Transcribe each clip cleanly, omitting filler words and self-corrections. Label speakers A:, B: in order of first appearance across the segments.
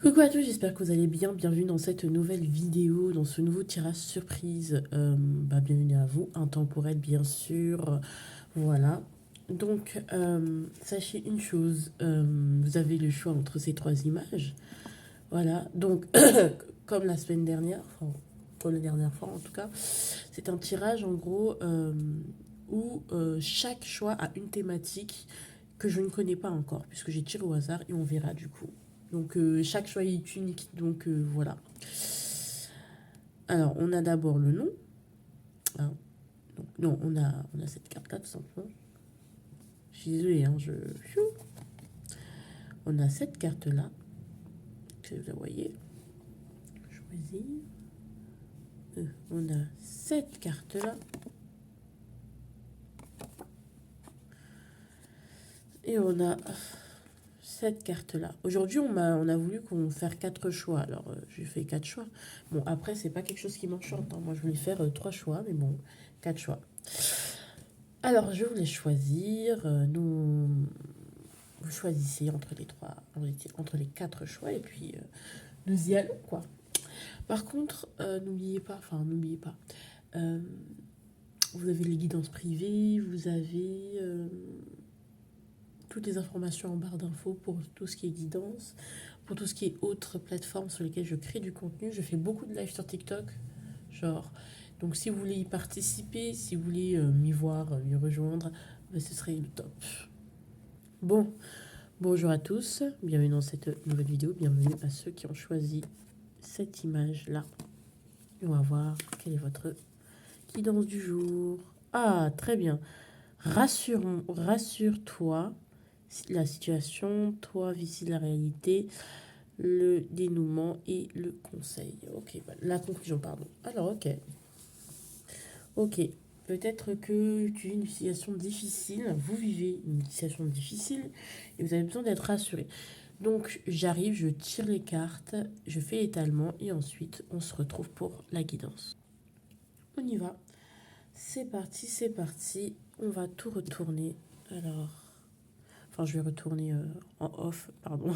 A: Coucou à tous, j'espère que vous allez bien. Bienvenue dans cette nouvelle vidéo, dans ce nouveau tirage surprise. Bienvenue à vous, intemporel bien sûr. Voilà. Donc, sachez une chose, vous avez le choix entre ces trois images. Voilà. Donc, comme la semaine dernière, enfin, comme la dernière fois en tout cas, c'est un tirage en gros où chaque choix a une thématique que je ne connais pas encore, puisque j'ai tiré au hasard et on verra du coup. Donc chaque choix est unique, donc voilà. Alors on a d'abord le nom. Hein. Donc, non, on a cette carte-là tout simplement. Je suis désolée, hein, on a cette carte-là, que vous voyez. Choisir. On a cette carte-là. Et on a cette carte-là. Aujourd'hui, on a voulu qu'on fasse quatre choix. Alors, j'ai fait quatre choix. Bon, après, c'est pas quelque chose qui m'enchante. Hein. Moi, je voulais faire trois choix, mais bon, quatre choix. Alors, je voulais choisir. Vous choisissez entre les trois, entre les quatre choix, et puis nous y allons, quoi. Par contre, n'oubliez pas. euh, vous avez les guidances privées, vous avez toutes les informations en barre d'infos pour tout ce qui est guidance, pour tout ce qui est autres plateformes sur lesquelles je crée du contenu. Je fais beaucoup de live sur TikTok, genre. Donc si vous voulez y participer, si vous voulez m'y voir, m'y rejoindre, ce serait le top. Bon, bonjour à tous, bienvenue dans cette nouvelle vidéo, bienvenue à ceux qui ont choisi cette image-là. Et on va voir quelle est votre guidance du jour. Ah, très bien. Rassure-toi, la situation, toi, vicie la réalité, le dénouement et le conseil. Ok, la conclusion, pardon. Alors, ok. Ok. Peut-être que tu vis une situation difficile, vous vivez une situation difficile et vous avez besoin d'être rassuré. Donc, j'arrive, je tire les cartes, je fais l'étalement et ensuite, on se retrouve pour la guidance. On y va. C'est parti, c'est parti. On va tout retourner. Alors, enfin, je vais retourner en off, pardon.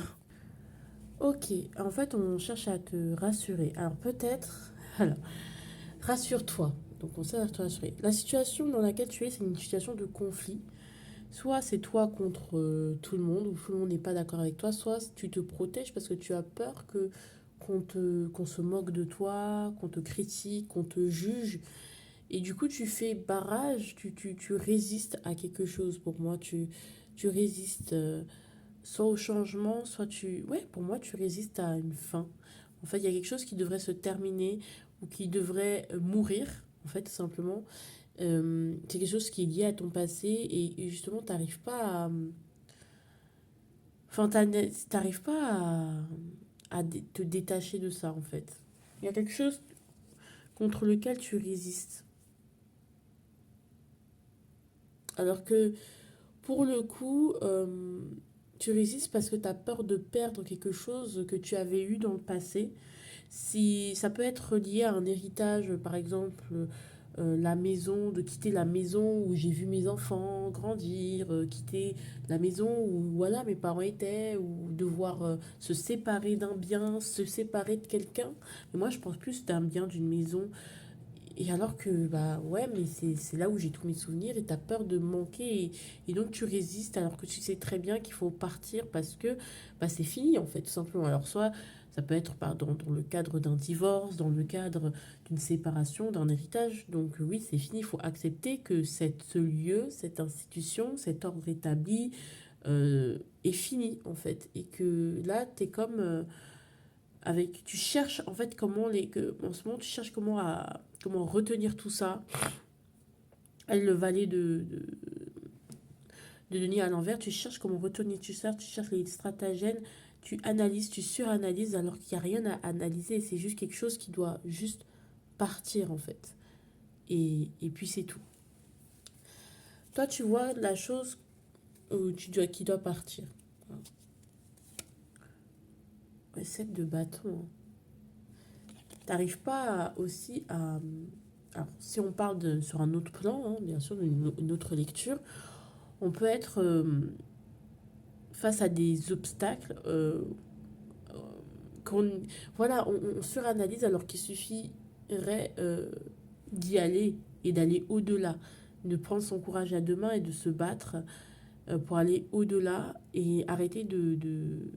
A: Ok, en fait, on cherche à te rassurer. Alors, peut-être, alors, rassure-toi. Donc, on sait à te rassurer. La situation dans laquelle tu es, c'est une situation de conflit. Soit c'est toi contre tout le monde, ou tout le monde n'est pas d'accord avec toi, soit tu te protèges parce que tu as peur que qu'on se moque de toi, qu'on te critique, qu'on te juge. Et du coup, tu fais barrage, tu résistes à quelque chose. Pour moi, tu résistes soit au changement, soit tu... Ouais, pour moi, tu résistes à une fin. En fait, il y a quelque chose qui devrait se terminer ou qui devrait mourir, en fait, tout simplement. C'est quelque chose qui est lié à ton passé et justement, tu n'arrives pas à... Enfin, t'arrives pas à te détacher de ça, en fait. Il y a quelque chose contre lequel tu résistes. Alors que pour le coup, tu résistes parce que tu as peur de perdre quelque chose que tu avais eu dans le passé. Si ça peut être lié à un héritage, par exemple, la maison, de quitter la maison où j'ai vu mes enfants grandir, quitter la maison où voilà mes parents étaient, ou devoir se séparer d'un bien, se séparer de quelqu'un. Mais moi, je pense plus d'un bien, d'une maison, et alors que, bah ouais, mais c'est là où j'ai tous mes souvenirs et t'as peur de manquer et donc tu résistes alors que tu sais très bien qu'il faut partir parce que bah, c'est fini en fait, tout simplement. Alors soit ça peut être dans le cadre d'un divorce, dans le cadre d'une séparation, d'un héritage. Donc oui, c'est fini, il faut accepter que ce lieu, cette institution, cet ordre établi est fini en fait. Et que là, t'es comme... tu cherches en fait en ce moment tu cherches comment retenir tout ça. Elle le valet de Denis à l'envers, tu cherches comment retenir tout ça, tu cherches les stratagèmes, tu analyses, tu suranalyses alors qu'il n'y a rien à analyser, c'est juste quelque chose qui doit juste partir en fait. Et puis c'est tout. Toi tu vois la chose qui doit partir. Ouais, 7 de bâton. T'arrives pas aussi à... Alors, si on parle sur un autre plan, hein, bien sûr, une autre lecture, on peut être face à des obstacles voilà, on suranalyse alors qu'il suffirait d'y aller et d'aller au-delà, de prendre son courage à deux mains et de se battre pour aller au-delà et arrêter de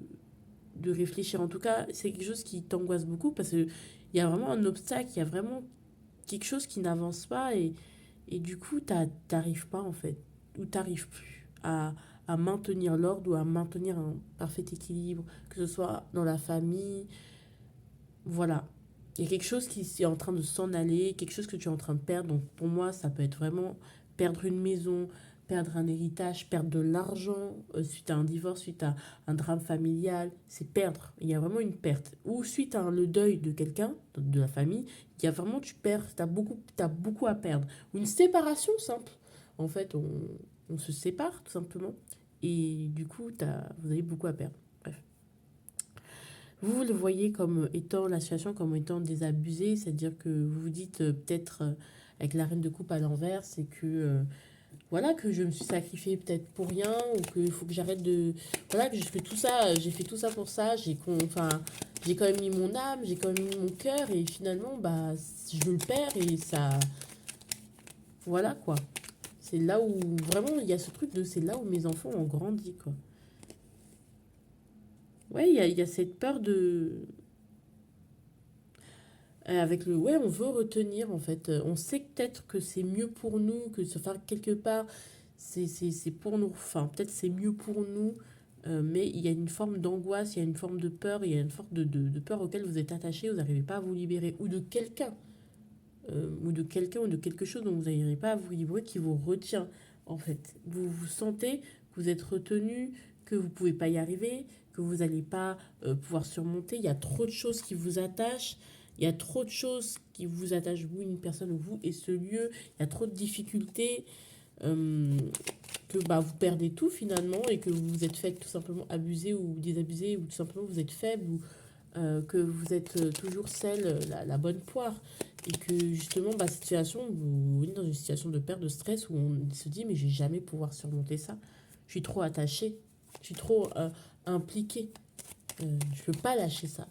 A: réfléchir. En tout cas, c'est quelque chose qui t'angoisse beaucoup parce qu'il y a vraiment un obstacle, il y a vraiment quelque chose qui n'avance pas et du coup, t'arrives pas en fait, ou t'arrives plus à maintenir l'ordre ou à maintenir un parfait équilibre, que ce soit dans la famille, voilà. Il y a quelque chose qui est en train de s'en aller, quelque chose que tu es en train de perdre. Donc pour moi, ça peut être vraiment perdre une maison, perdre un héritage, perdre de l'argent suite à un divorce, suite à un drame familial. C'est perdre. Il y a vraiment une perte. Ou suite à le deuil de quelqu'un, de la famille, il y a vraiment, tu perds, t'as beaucoup à perdre. Ou une séparation simple. En fait, on se sépare tout simplement. Et du coup, vous avez beaucoup à perdre. Bref. Vous le voyez comme étant la situation comme étant désabusée, c'est-à-dire que vous vous dites peut-être avec la reine de coupe à l'envers, c'est que voilà que je me suis sacrifiée peut-être pour rien ou qu'il faut que j'arrête de voilà que tout ça, j'ai fait tout ça pour ça, enfin j'ai quand même mis mon âme, j'ai quand même mis mon cœur et finalement bah je le perds et ça voilà quoi. C'est là où vraiment il y a ce truc de c'est là où mes enfants ont grandi quoi. Ouais, il y a cette peur de avec le ouais, on veut retenir en fait. On sait peut-être que c'est mieux pour nous, que se faire quelque part, c'est pour nous. Enfin, peut-être c'est mieux pour nous, mais il y a une forme d'angoisse, il y a une forme de peur, il y a une forme de peur auquel vous êtes attaché, vous n'arrivez pas à vous libérer. Ou de quelqu'un, ou de quelque chose dont vous n'arrivez pas à vous libérer qui vous retient en fait. Vous vous sentez que vous êtes retenu, que vous ne pouvez pas y arriver, que vous n'allez pas pouvoir surmonter. Il y a trop de choses qui vous attachent. Il y a trop de choses qui vous attachent, vous, une personne, vous et ce lieu. Il y a trop de difficultés que bah, vous perdez tout finalement et que vous vous êtes fait tout simplement abuser ou désabuser ou tout simplement vous êtes faible ou que vous êtes toujours celle, la bonne poire. Et que justement, bah, cette situation, vous venez dans une situation de perte de stress où on se dit mais je vais jamais pouvoir surmonter ça. Je suis trop attachée, je suis trop impliquée. Je peux pas lâcher ça.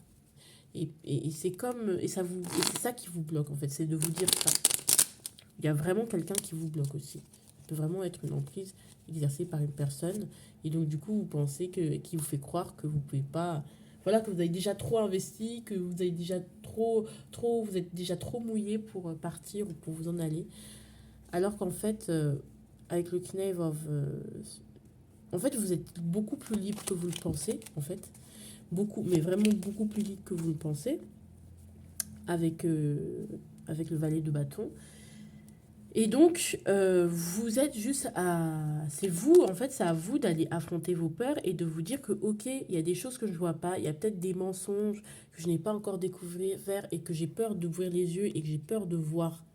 A: Et c'est comme et c'est ça qui vous bloque en fait, c'est de vous dire ça. Il y a vraiment quelqu'un qui vous bloque aussi. Ça peut vraiment être une emprise exercée par une personne et donc du coup vous pensez que qui vous fait croire que vous pouvez pas voilà que vous avez déjà trop investi, que vous avez déjà vous êtes déjà trop mouillé pour partir ou pour vous en aller alors qu'en fait avec le Knave of en fait vous êtes beaucoup plus libre que vous le pensez en fait beaucoup mais vraiment beaucoup plus libre que vous le pensez avec, avec le valet de bâton. Et donc, vous êtes juste à... C'est vous, en fait, c'est à vous d'aller affronter vos peurs et de vous dire que, ok, il y a des choses que je ne vois pas, il y a peut-être des mensonges que je n'ai pas encore découvert et que j'ai peur d'ouvrir les yeux et que j'ai peur de voir,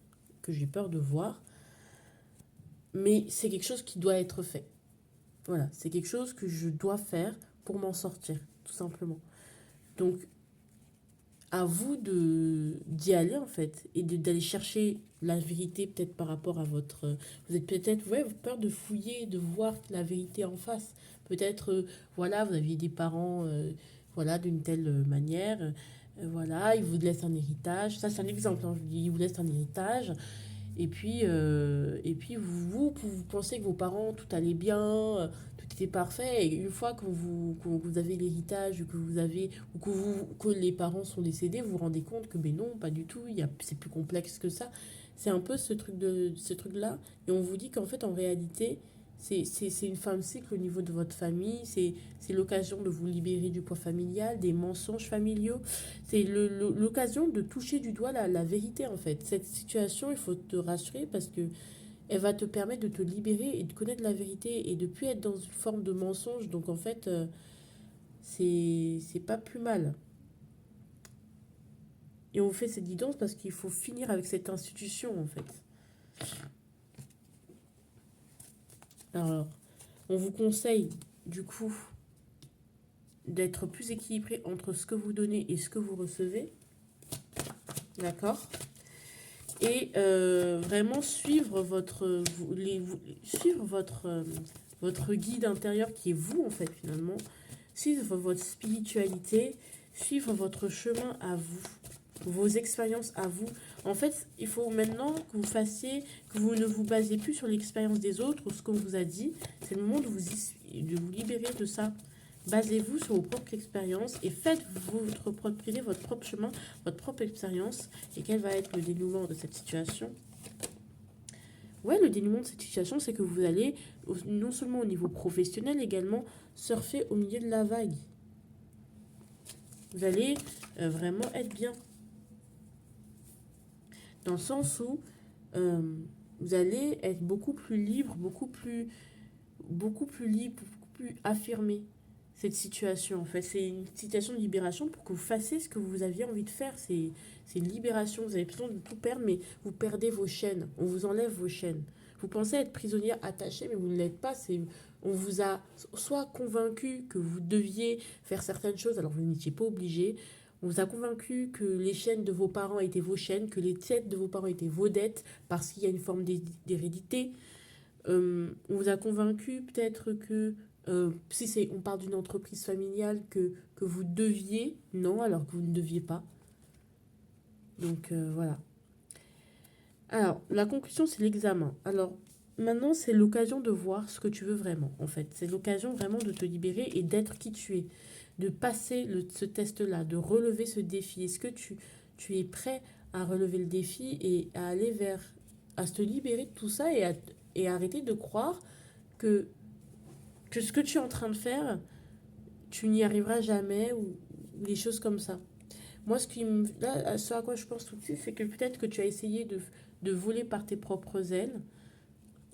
A: mais c'est quelque chose qui doit être fait. Voilà, c'est quelque chose que je dois faire pour m'en sortir, tout simplement. Donc, à vous d'y aller en fait et d'aller chercher la vérité peut-être par rapport à votre vous êtes peut-être ouais peur de fouiller de voir la vérité en face peut-être voilà vous aviez des parents voilà d'une telle manière voilà ils vous laissent un héritage ça c'est un exemple hein, je dis ils vous laissent un héritage et puis vous pensez que vos parents, tout allait bien, tout était parfait. Et une fois que vous avez l'héritage, que vous avez, ou que les parents sont décédés, vous vous rendez compte que ben non, pas du tout, c'est plus complexe que ça. C'est un peu ce truc-là. Et on vous dit qu'en fait, en réalité, c'est une fin de cycle au niveau de votre famille. C'est l'occasion de vous libérer du poids familial, des mensonges familiaux. C'est l'occasion de toucher du doigt la vérité en fait. Cette situation, il faut te rassurer parce que elle va te permettre de te libérer et de connaître la vérité et de plus être dans une forme de mensonge. Donc en fait, c'est pas plus mal. Et on vous fait cette guidance parce qu'il faut finir avec cette institution en fait. Alors, on vous conseille du coup d'être plus équilibré entre ce que vous donnez et ce que vous recevez. D'accord? Et vraiment suivre suivre votre guide intérieur qui est vous en fait finalement, suivre votre spiritualité, suivre votre chemin à vous, vos expériences à vous. En fait, il faut maintenant que vous fassiez, que vous ne vous basez plus sur l'expérience des autres ou ce qu'on vous a dit. C'est le moment de vous libérer de ça. Basez-vous sur vos propres expériences et faites votre propre idée, votre propre chemin, votre propre expérience. Et quel va être le dénouement de cette situation? Ouais, le dénouement de cette situation, c'est que vous allez, non seulement au niveau professionnel, également surfer au milieu de la vague. Vous allez vraiment être bien. Dans le sens où vous allez être beaucoup plus libre, beaucoup plus libre, beaucoup plus affirmé. Cette situation, en fait, c'est une situation de libération pour que vous fassiez ce que vous aviez envie de faire. C'est une libération. Vous avez besoin de tout perdre, mais vous perdez vos chaînes. On vous enlève vos chaînes. Vous pensez être prisonnier attaché, mais vous ne l'êtes pas. On vous a soit convaincu que vous deviez faire certaines choses, alors vous n'étiez pas obligé. On vous a convaincu que les chaînes de vos parents étaient vos chaînes, que les dettes de vos parents étaient vos dettes, parce qu'il y a une forme d'hérédité. On vous a convaincu peut-être que si on parle d'une entreprise familiale que vous deviez, non, alors que vous ne deviez pas. Donc voilà. Alors, la conclusion, c'est l'examen. Alors, maintenant, c'est l'occasion de voir ce que tu veux vraiment, en fait. C'est l'occasion vraiment de te libérer et d'être qui tu es. De passer ce test-là, de relever ce défi. Est-ce que tu es prêt à relever le défi et à aller à se libérer de tout ça et arrêter de croire que ce que tu es en train de faire, tu n'y arriveras jamais ou des choses comme ça. Moi, ce à quoi je pense tout de suite, c'est que peut-être que tu as essayé de voler par tes propres ailes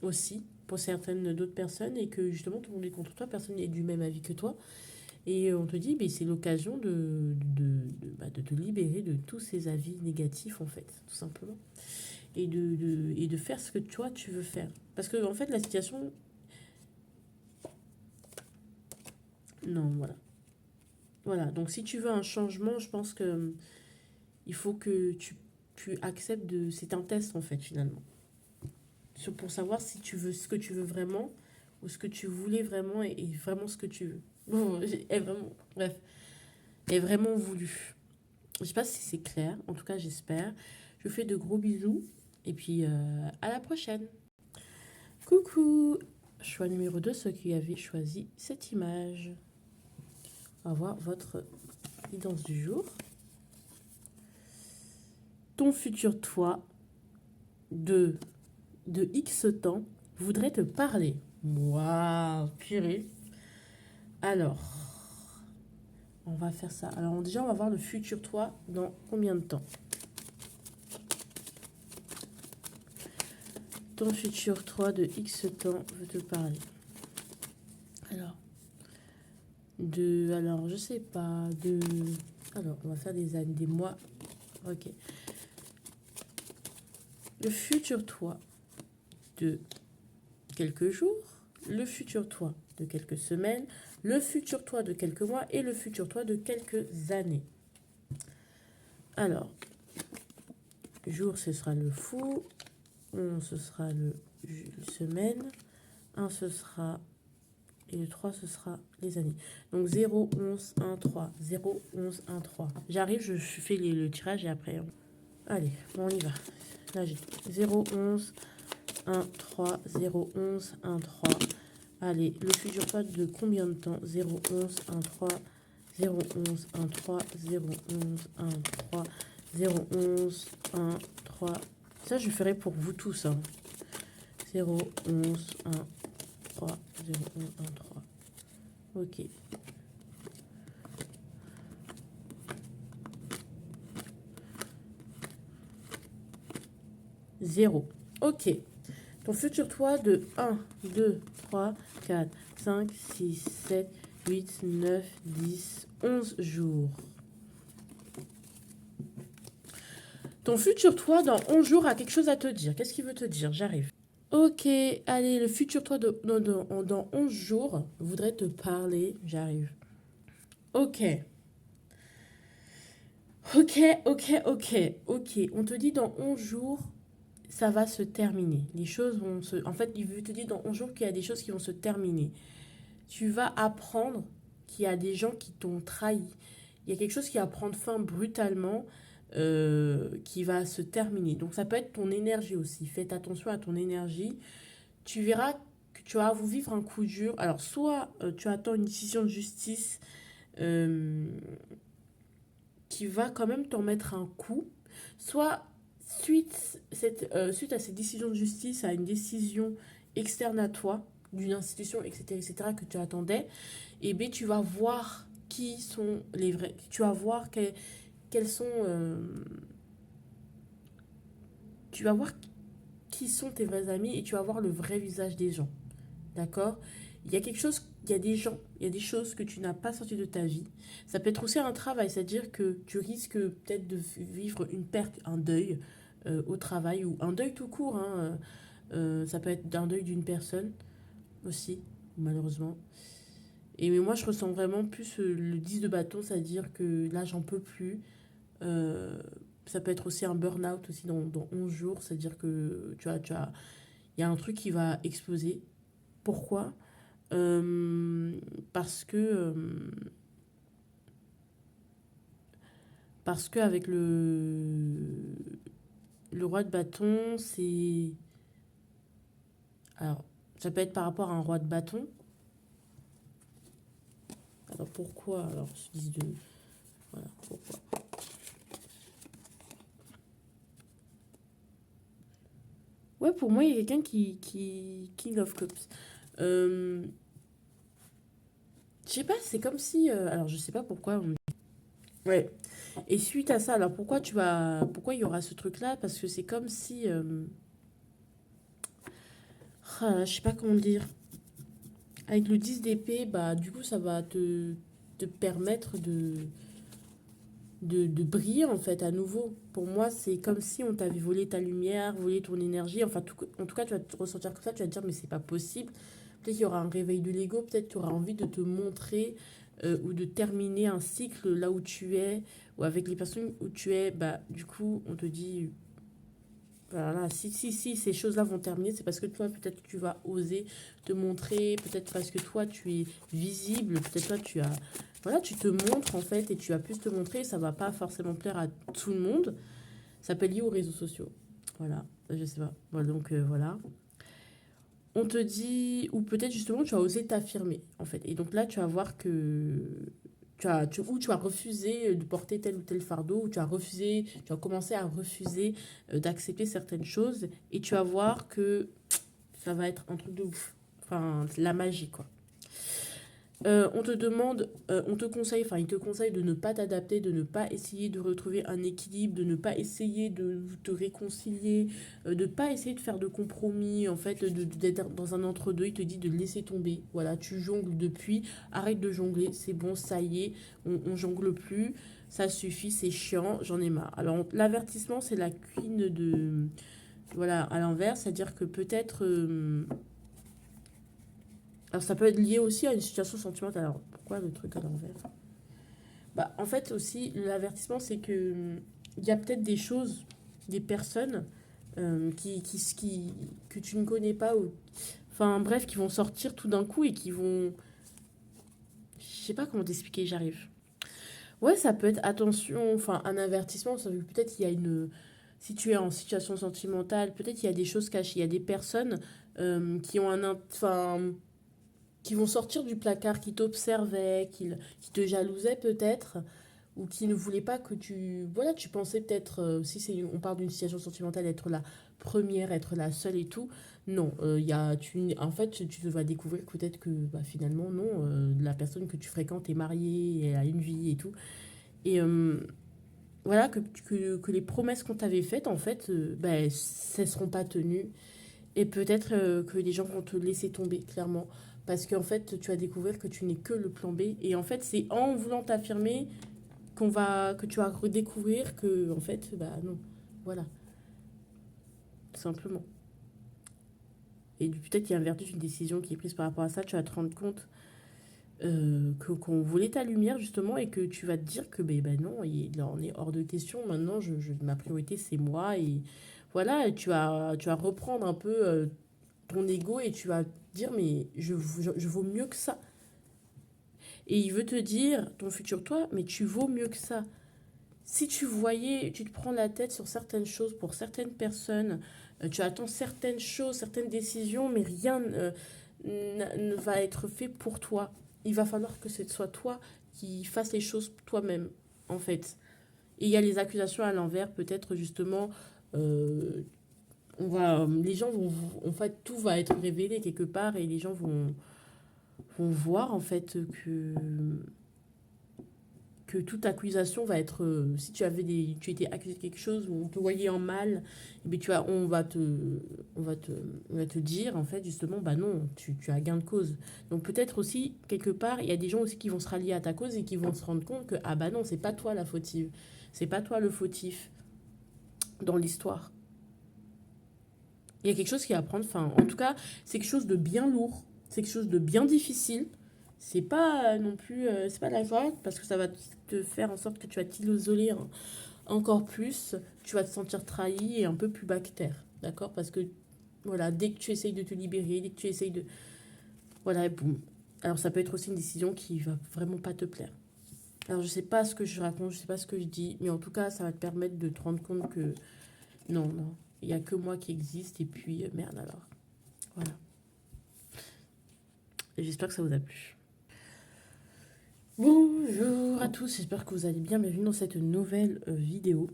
A: aussi, pour certaines d'autres personnes, et que justement tout le monde est contre toi, personne n'est du même avis que toi. Et on te dit, c'est l'occasion de te libérer de tous ces avis négatifs, en fait, tout simplement. Et de faire ce que toi, tu veux faire. Parce que, en fait, la situation... Non, voilà. Voilà, donc si tu veux un changement, je pense que il faut que tu acceptes de... C'est un test, en fait, finalement. Pour savoir si tu veux ce que tu veux vraiment ou ce que tu voulais vraiment et vraiment ce que tu veux. Bon, est vraiment... Bref, est vraiment voulu. Je sais pas si c'est clair, en tout cas j'espère. Je vous fais de gros bisous et puis à la prochaine. Coucou, choix numéro 2, ceux qui avaient choisi cette image. On va voir votre guidance du jour. Ton futur toi de X temps voudrait te parler. Waouh, purée. Alors, on va faire ça. Alors déjà, on va voir le futur toi dans combien de temps. Ton futur toi de X temps veut te parler. Alors, je sais pas, alors, on va faire des années, des mois. Ok. Le futur toi de quelques jours, le futur toi de quelques semaines, le futur toi de quelques mois et le futur toi de quelques années. Alors, jour, ce sera le fou. 11, ce sera le semaine. 1, ce sera... Et le 3, ce sera les années. Donc 0, 11, 1, 3. 0, 11, 1, 3. J'arrive, je fais le tirage et après... Allez, bon, on y va. Là, j'ai 0, 11, 1, 3. 0, 11, 1, 3. Allez, le futur toi de combien de temps? 0, 11, 1, 3. 0, 11, 1, 3. 0, 11, 1, 3. 0, 11, 1, 3. Ça, je ferai pour vous tous. Hein. 0, 11, 1, 3. 0, 11, 1, 3. Ok. Zéro. Ok. Ton futur toi de 1, 2, 3, 4, 5, 6, 7, 8, 9, 10, 11 jours. Ton futur toi dans 11 jours a quelque chose à te dire. Qu'est-ce qu'il veut te dire? J'arrive. Ok, allez, le futur toi dans 11 jours voudrait te parler. J'arrive. Ok. Ok. On te dit dans 11 jours, ça va se terminer. Les choses vont se... En fait, il veut te dire dans 11 jours qu'il y a des choses qui vont se terminer. Tu vas apprendre qu'il y a des gens qui t'ont trahi. il y a quelque chose qui va prendre fin brutalement, qui va se terminer. Donc ça peut être ton énergie aussi. Faites attention à ton énergie. Tu verras que tu vas vous vivre un coup dur. Alors soit tu attends une décision de justice euh, qui va quand même t'en mettre un coup, soit suite à cette décision de justice, à une décision externe à toi, d'une institution, etc., que tu attendais, et bien tu vas voir qui sont les vrais, tu vas voir quels sont, tu vas voir qui sont tes vrais amis et tu vas voir le vrai visage des gens. D'accord? Il y a quelque chose, il y a des gens, il y a des choses que tu n'as pas sorties de ta vie. Ça peut être aussi un travail, c'est-à-dire que tu risques peut-être de vivre une perte, un deuil au travail ou un deuil tout court, hein. Ça peut être un deuil d'une personne aussi, malheureusement. Et mais moi, je ressens vraiment plus le 10 de bâton, c'est-à-dire que là, j'en peux plus. Euh, Ça peut être aussi un burn-out aussi dans 11 jours, c'est-à-dire que il y a un truc qui va exploser. Pourquoi? Euh, parce que parce que avec le roi de bâton, c'est alors ça peut être par rapport à un roi de bâton. Alors pourquoi alors je dis de voilà pourquoi. Ouais, pour moi il y a quelqu'un qui King of Cups. Euh, je sais pas, c'est comme si alors je sais pas pourquoi. Ouais. Et suite à ça, alors pourquoi il y aura ce truc là? Parce que c'est comme si je sais pas comment dire. Avec le 10 d'épée, bah, du coup, ça va te permettre de briller, en fait, à nouveau. Pour moi, c'est comme si on t'avait volé ta lumière, volé ton énergie. Enfin, en tout cas, tu vas te ressentir comme ça, tu vas te dire, mais c'est pas possible. Peut-être qu'il y aura un réveil de l'ego, peut-être tu auras envie de te montrer ou de terminer un cycle là où tu es, ou avec les personnes où tu es. Bah, du coup, on te dit, voilà, si ces choses-là vont terminer, c'est parce que toi, peut-être que tu vas oser te montrer, peut-être parce que toi, tu es visible, peut-être toi, voilà, tu te montres en fait et tu vas plus te montrer, ça va pas forcément plaire à tout le monde. Ça peut être lié aux réseaux sociaux. Voilà, je sais pas. Voilà, donc voilà. On te dit, ou peut-être justement, tu vas oser t'affirmer en fait. Et donc là, tu vas voir que ou tu as refusé de porter tel ou tel fardeau, ou tu as commencé à refuser d'accepter certaines choses, et tu vas voir que ça va être un truc de ouf. Enfin, la magie, quoi. On te demande, on te conseille, enfin, il te conseille de ne pas t'adapter, de ne pas essayer de retrouver un équilibre, de ne pas essayer de te réconcilier, de ne pas essayer de faire de compromis, en fait, d'être dans un entre-deux. Il te dit de laisser tomber. Voilà, tu jongles depuis, arrête de jongler, c'est bon, ça y est, on jongle plus, ça suffit, c'est chiant, j'en ai marre. Alors, l'avertissement, c'est la queen de. Voilà, à l'envers, c'est-à-dire que peut-être. Alors, ça peut être lié aussi à une situation sentimentale. Alors, pourquoi le truc à l'envers? Bah, en fait, aussi, l'avertissement, c'est que il y a peut-être des choses, des personnes que tu ne connais pas, ou, enfin, bref, qui vont sortir tout d'un coup et qui vont. Je sais pas comment t'expliquer, j'arrive. Ouais, ça peut être attention, enfin, un avertissement, ça veut peut-être qu'il y a une. Si tu es en situation sentimentale, peut-être qu'il y a des choses cachées. Il y a des personnes qui ont enfin, qui vont sortir du placard, qui t'observaient, qui te jalousaient peut-être, ou qui ne voulaient pas que tu... Voilà, tu pensais peut-être, si on parle d'une situation sentimentale, être la première, être la seule et tout. Non, en fait, tu vas découvrir peut-être que bah, finalement, non, la personne que tu fréquentes est mariée, elle a une vie et tout. Et voilà, que les promesses qu'on t'avait faites, en fait, bah, elles ne seront pas tenues. Et peut-être que les gens vont te laisser tomber, clairement. Parce qu'en fait, tu vas découvrir que tu n'es que le plan B. Et en fait, c'est en voulant t'affirmer que tu vas redécouvrir que, en fait, bah non. Voilà, tout simplement. Et peut-être qu'il y a un vertu d'une décision qui est prise par rapport à ça. Tu vas te rendre compte qu'on voulait ta lumière, justement, et que tu vas te dire que, ben non, il en est hors de question. Maintenant, ma priorité, c'est moi. Et voilà, et tu vas reprendre un peu ton ego et tu vas dire, mais je vaux mieux que ça. Et il veut te dire, ton futur toi, mais tu vaux mieux que ça. Si tu voyais, tu te prends la tête sur certaines choses pour certaines personnes, tu attends certaines choses, certaines décisions, mais rien ne va être fait pour toi. Il va falloir que ce soit toi qui fasses les choses toi-même, en fait. Et il y a les accusations à l'envers, peut-être justement, euh, les gens vont, en fait, tout va être révélé quelque part et les gens vont voir en fait que toute accusation va être, si tu étais accusé de quelque chose ou on te voyait en mal, eh bien, on va te, on va te dire en fait justement, bah non, tu as gain de cause. Donc peut-être aussi, quelque part, il y a des gens aussi qui vont se rallier à ta cause et qui vont se rendre compte que, ah bah non, c'est pas toi la fautive, c'est pas toi le fautif dans l'histoire. Il y a quelque chose qui est à prendre fin. En tout cas, c'est quelque chose de bien lourd, c'est quelque chose de bien difficile. C'est pas non plus, c'est pas de la joie parce que ça va te faire en sorte que tu vas t'isoler encore plus, tu vas te sentir trahi et un peu plus bas que terre, d'accord? Parce que voilà, dès que tu essayes de te libérer, dès que tu essayes de, voilà, boum. Alors ça peut être aussi une décision qui va vraiment pas te plaire. Alors je sais pas ce que je raconte, je sais pas ce que je dis, mais en tout cas ça va te permettre de te rendre compte que non, non, il y a que moi qui existe et puis merde alors. Voilà. J'espère que ça vous a plu. Bonjour à tous, j'espère que vous allez bien. Bienvenue dans cette nouvelle vidéo.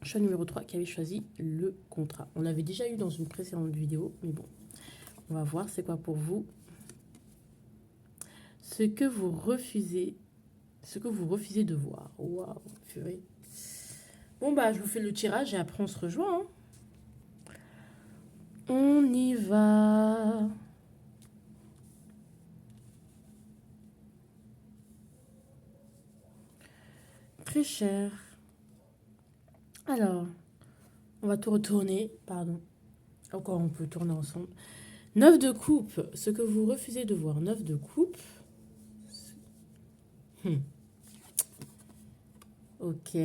A: Choix numéro 3 qui avait choisi le contrat. On l'avait déjà eu dans une précédente vidéo, mais bon, on va voir c'est quoi pour vous. Ce que vous refusez de voir. Waouh, purée. Bon bah je vous fais le tirage et après on se rejoint, hein. On y va. Très cher. Alors, on va tout retourner. Pardon. Encore on peut tourner ensemble. 9 de coupe. Ce que vous refusez de voir. 9 de coupe. Hmm. Ok.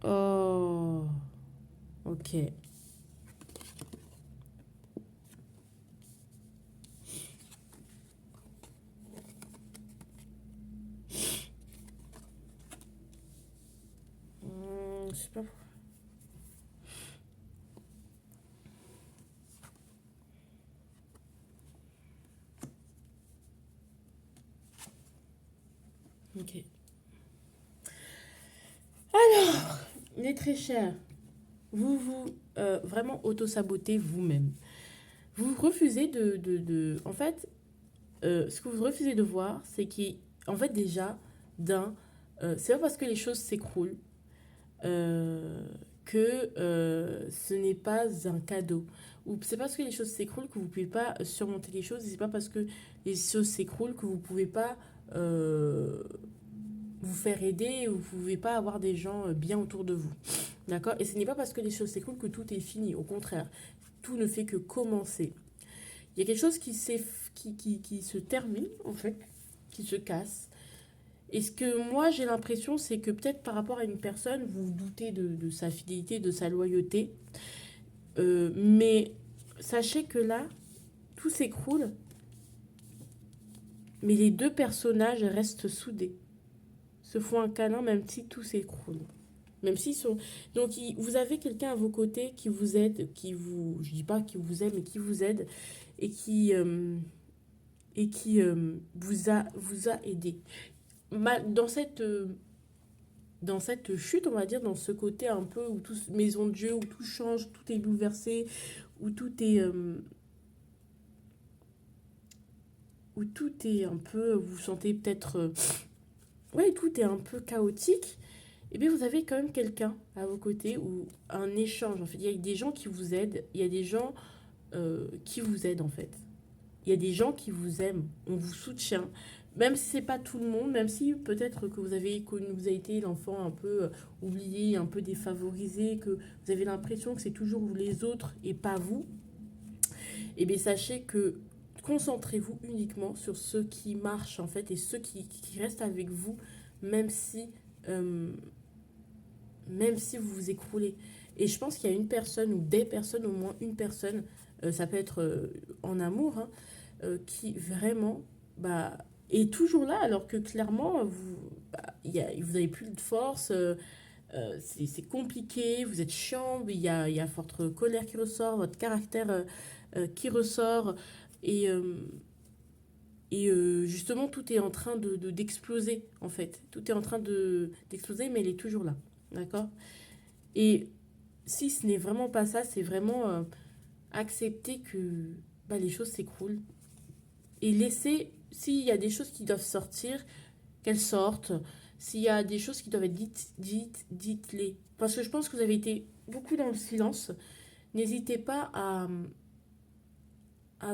A: Oh. Ok. Je sais pas. Ok. Alors, les très chers, vous vraiment auto-sabotez vous-même. Vous refusez en fait, ce que vous refusez de voir, c'est qu'en fait déjà, c'est pas parce que les choses s'écroulent euh, que ce n'est pas un cadeau. Ou c'est parce que les choses s'écroulent que vous ne pouvez pas surmonter les choses. Et c'est pas parce que les choses s'écroulent que vous ne pouvez pas euh, vous faire aider ou vous ne pouvez pas avoir des gens bien autour de vous. D'accord? Et ce n'est pas parce que les choses s'écroulent que tout est fini. Au contraire, tout ne fait que commencer. Il y a quelque chose qui se termine, en fait, qui se casse. Et ce que moi j'ai l'impression, c'est que peut-être par rapport à une personne, vous doutez de sa fidélité, de sa loyauté. Mais sachez que là, tout s'écroule, mais les deux personnages restent soudés. Se font un câlin même si tout s'écroule. Même s'ils sont... Donc vous avez quelqu'un à vos côtés qui vous aide, Je dis pas qui vous aime, mais qui vous aide et qui vous a aidé. Dans cette chute, on va dire, dans ce côté un peu où tout, maison de Dieu, où tout change, tout est bouleversé, où tout est, où tout est un peu, vous sentez peut-être, ouais, tout est un peu chaotique. Et bien, vous avez quand même quelqu'un à vos côtés ou un échange. En fait, il y a des gens qui vous aident, il y a des gens qui vous aident en fait. Il y a des gens qui vous aiment, on vous soutient. Même si c'est pas tout le monde, même si peut-être que vous avez connu, vous avez été l'enfant un peu oublié, un peu défavorisé, que vous avez l'impression que c'est toujours les autres et pas vous, et bien sachez que concentrez-vous uniquement sur ceux qui marchent en fait et ceux qui restent avec vous, même si, euh, même si vous vous écroulez. Et je pense qu'il y a une personne ou des personnes, au moins une personne, ça peut être en amour, hein, qui vraiment bah, est toujours là, alors que clairement, vous avez plus de force, c'est compliqué, vous êtes chiant, il y a votre colère qui ressort, votre caractère qui ressort, et, justement, tout est en train d'exploser, en fait. Tout est en train d'exploser, mais elle est toujours là, d'accord? Et si ce n'est vraiment pas ça, c'est vraiment accepter que bah, les choses s'écroulent et laisser, s'il y a des choses qui doivent sortir, qu'elles sortent. S'il y a des choses qui doivent être dites-les. Parce que je pense que vous avez été beaucoup dans le silence. N'hésitez pas à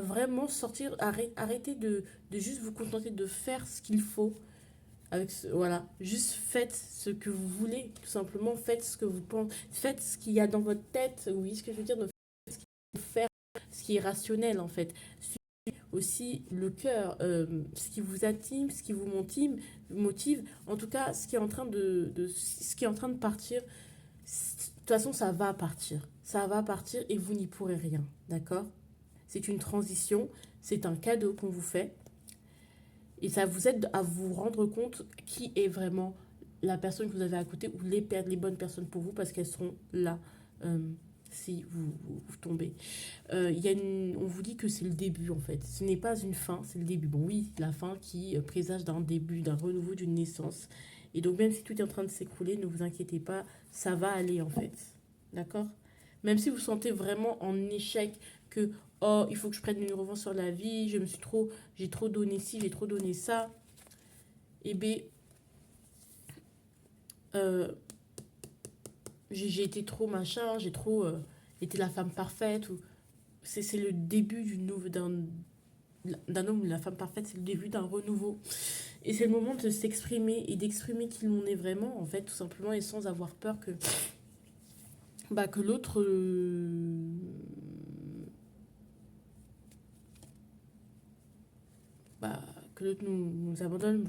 A: vraiment sortir, arrêtez de juste vous contenter de faire ce qu'il faut. Voilà, juste faites ce que vous voulez, tout simplement, faites ce que vous pensez, faites ce qu'il y a dans votre tête, oui, ce que je veux dire, de faire ce qui est rationnel en fait. Aussi le cœur, ce qui vous intime, ce qui vous motive, en tout cas ce qui est en train ce qui est en train de partir, de toute façon ça va partir et vous n'y pourrez rien, d'accord? C'est une transition, c'est un cadeau qu'on vous fait et ça vous aide à vous rendre compte qui est vraiment la personne que vous avez à côté ou les bonnes personnes pour vous parce qu'elles seront là euh, si vous tombez. On vous dit que c'est le début en fait. Ce n'est pas une fin, c'est le début. Bon oui, la fin qui présage d'un début, d'un renouveau, d'une naissance. Et donc même si tout est en train de s'écrouler, ne vous inquiétez pas, ça va aller en fait. D'accord? Même si vous sentez vraiment en échec, que oh, il faut que je prenne une revanche sur la vie, j'ai trop donné ci, j'ai trop donné ça, et bien, euh, j'ai été trop machin, j'ai trop été la femme parfaite, ou c'est le début d'un homme ou la femme parfaite, c'est le début d'un renouveau. Et c'est le moment de s'exprimer et d'exprimer qui l'on est vraiment, en fait, tout simplement, et sans avoir peur que l'autre. Bah, que l'autre nous abandonne.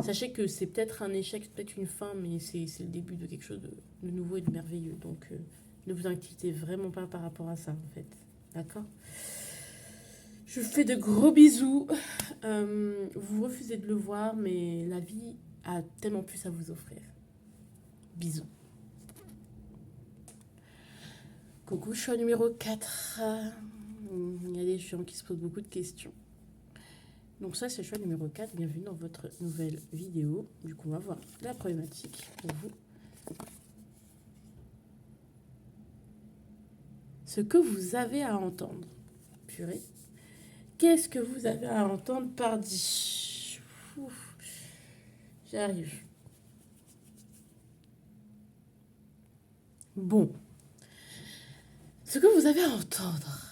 A: Sachez que c'est peut-être un échec, c'est peut-être une fin, mais c'est le début de quelque chose de nouveau et de merveilleux. Donc, ne vous inquiétez vraiment pas par rapport à ça, en fait. D'accord? Je vous fais de gros bisous. Vous refusez de le voir, mais la vie a tellement plus à vous offrir. Bisous. Coucou, choix numéro 4. Il y a des gens qui se posent beaucoup de questions. Donc ça, c'est le choix numéro 4. Bienvenue dans votre nouvelle vidéo. Du coup, on va voir la problématique pour vous. Ce que vous avez à entendre. Purée. Qu'est-ce que vous avez à entendre par dit? J'arrive. Bon. Ce que vous avez à entendre.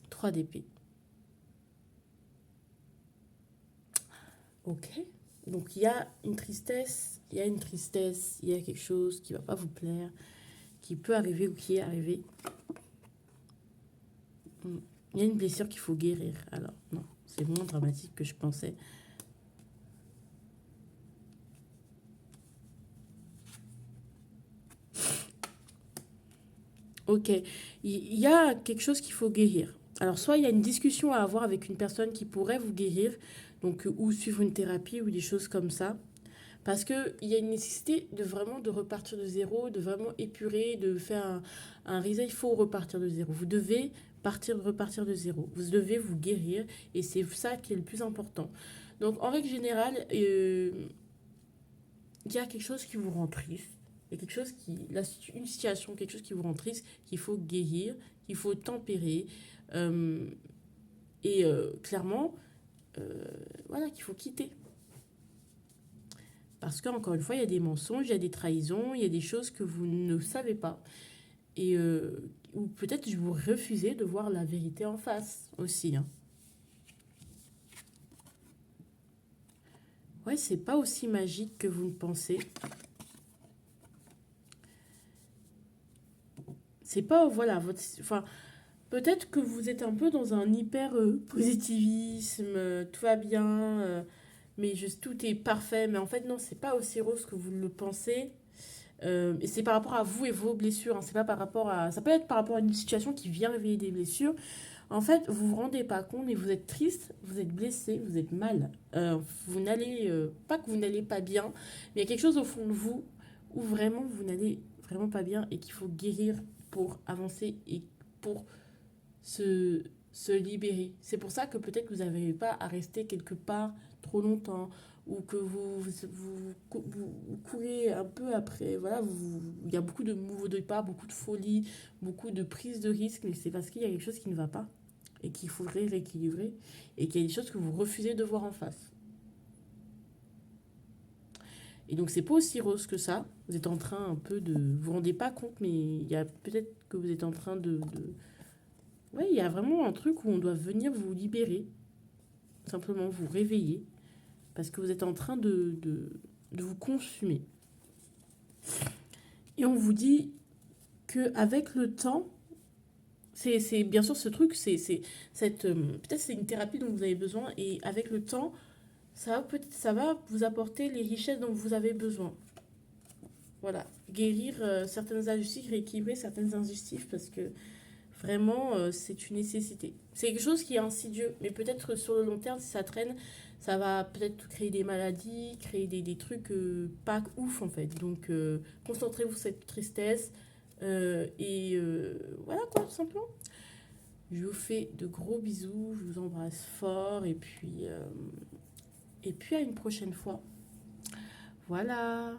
A: 3 d'épée. Ok. Donc il y a une tristesse, il y a quelque chose qui ne va pas vous plaire, qui peut arriver ou qui est arrivé. Il y a une blessure qu'il faut guérir. Alors non, c'est moins dramatique que je pensais. Ok, il y a quelque chose qu'il faut guérir. Alors soit il y a une discussion à avoir avec une personne qui pourrait vous guérir, donc ou suivre une thérapie ou des choses comme ça. Parce qu'il y a une nécessité de vraiment de repartir de zéro, de vraiment épurer, de faire un reset. Il faut repartir de zéro. Vous devez repartir de zéro. Vous devez vous guérir et c'est ça qui est le plus important. Donc en règle générale, il y a quelque chose qui vous rend triste. Il y a quelque chose une situation, quelque chose qui vous rend triste, qu'il faut guérir, qu'il faut tempérer. euh, Clairement, voilà, qu'il faut quitter. Parce qu'encore une fois, il y a des mensonges, il y a des trahisons, il y a des choses que vous ne savez pas. Et ou peut-être vous refusez de voir la vérité en face aussi. Hein. Ouais, c'est pas aussi magique que vous ne pensez. C'est pas, voilà, enfin, peut-être que vous êtes un peu dans un hyper positivisme, tout va bien, mais juste tout est parfait. Mais en fait, non, c'est pas aussi rose que vous le pensez. Et c'est par rapport à vous et vos blessures. Hein. C'est pas par rapport à. Ça peut être par rapport à une situation qui vient réveiller des blessures. En fait, vous vous rendez pas compte, mais vous êtes triste, vous êtes blessé, vous êtes mal. Vous n'allez pas que vous n'allez pas bien, mais il y a quelque chose au fond de vous où vraiment vous n'allez vraiment pas bien et qu'il faut guérir pour avancer et pour se, se libérer. C'est pour ça que peut-être que vous n'arrivez pas à rester quelque part trop longtemps ou que vous courez un peu après. Voilà, il y a beaucoup de nouveaux départs, beaucoup de folie, beaucoup de prise de risque, mais c'est parce qu'il y a quelque chose qui ne va pas et qu'il faudrait rééquilibrer et qu'il y a des choses que vous refusez de voir en face. Et donc c'est pas aussi rose que ça. Vous êtes en train un peu de... Vous vous rendez pas compte, mais il y a peut-être que vous êtes en train Ouais, il y a vraiment un truc où on doit venir vous libérer, simplement vous réveiller, parce que vous êtes en train de vous consumer. Et on vous dit qu'avec le temps, c'est bien sûr ce truc, peut-être c'est une thérapie dont vous avez besoin, et avec le temps, ça va vous apporter les richesses dont vous avez besoin. Voilà, guérir certaines injustices, rééquilibrer certaines injustices, parce que vraiment, c'est une nécessité. C'est quelque chose qui est insidieux, mais peut-être que sur le long terme, si ça traîne, ça va peut-être créer des maladies, créer des trucs pas ouf en fait. Donc, concentrez-vous sur cette tristesse voilà quoi, tout simplement. Je vous fais de gros bisous, je vous embrasse fort et puis à une prochaine fois. Voilà.